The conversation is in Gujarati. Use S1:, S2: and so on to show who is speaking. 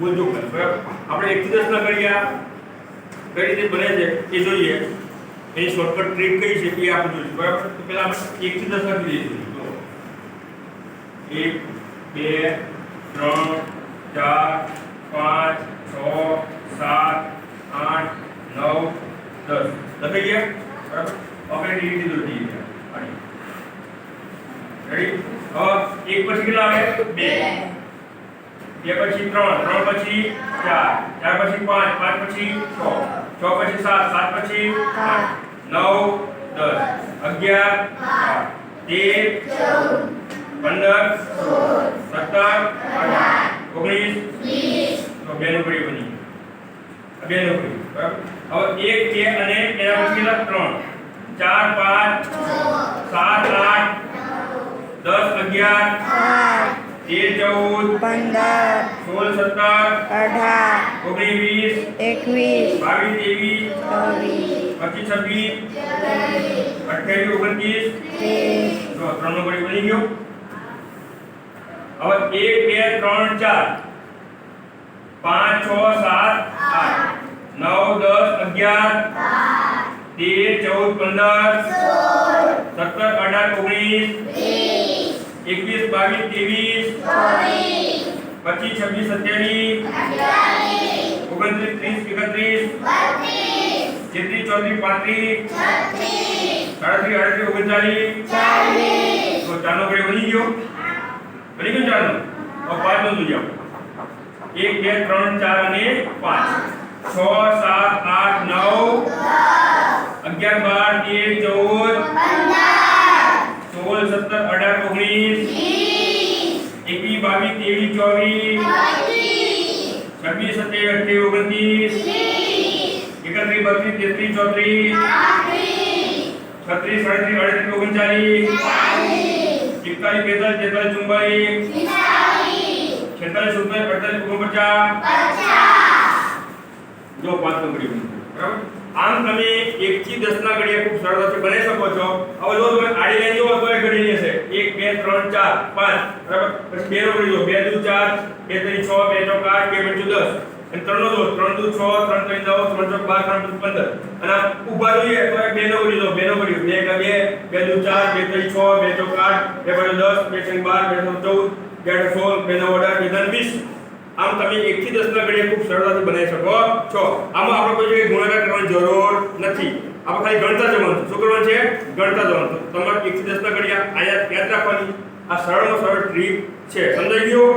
S1: બોલજો બરાબર. આપણે 1 થી 10 ના ઘડિયા કઈ રીતે બને છે એ જોઈએ. એની શોર્ટકટ ટ્રીક કઈ છે એ આપણે જોઈશું બરાબર. તો પહેલા આપણે 1 થી 10 લખી દઈશું. તો 1 2 3 4 5 6 7 8 9 10 લખાઈ ગયા બરાબર. આપણે રીત દોરી દઈએ. રેડી? હવે 1 પછી કેટલા આવે? 2 2 પછી 3 3 પછી 4 4 પછી 5 5 પછી 6 6 પછી 7 7 પછી 8 9 10 11 12 13 14 15 16 17 18 19 20 તો બે નો ઘડી બની. બે નો ઘડી બરાબર. હવે 1 2 અને એના પછી કેટલા? 3 4 5 7 8 10 11 13 14 15 16 17 19 20 22 23 24 25 26 28 29 તો 3 નો ઘડી બની ગયો. હવે 1 2 3 4 5 6 7 8 9 10 11 13 14 15 17 18 19 21 22 23 25 26 27 29 30 31 33 34 35 37 38 39 તો 4 નો ઘડી બની ગયો. બની ગયો 4 નો. હવે 5 નો જોઈ આવો. 1 2 3 4 અને 5 6 7 8 9 11 12 13 14 16 17 18 19 21 22 23 24 26 27 28 29 31 32 33 34 36 37 38 39 41 42 43 44 46 47 48 જો 5 નો ઘડી બરાબર. આમ તમે 1 થી 10 ના ઘડિયા ખૂબ સરળતાથી બનાવી શકો છો. હવે જો તમે આડી લાઈન જોવો તો એ ઘડી છે 1 2 3 4 5 બરાબર. પછી 2 નો ઘડી જો 2 દુ 4 2 3 6 2 ચોક 8 2 પંચું 10 અને 3 નો જો 3 દુ 6 3 3 9 3 ચોક 12 3 પંચું 15 અને ઊભા જોઈએ તો 2 નો ઘડી જો 2 નો ઘડી 2 કા 2 2 દુ 4 2 3 6 2 ચોક 8 2 પંચું 10 2 3 12 2 14 2 16 2 9 18 2 20 આમ તમે 1 થી 10 ના ઘડિયા ખૂબ સરળતાથી બનાવી શકો છો. આમાં આપણે કોઈ જગ્યાએ ગુણાકાર કરવાની જરૂર નથી. આપણે ખાલી ગણતા જવાનું. શું કરવાનું છે? ગણતા જવાનું. તમારે 1 થી 10 ના ઘડિયા આયા યાદ રાખવાની. આ સરળમાં સરળ ટ્રીક છે. સમજાઈ ગયું?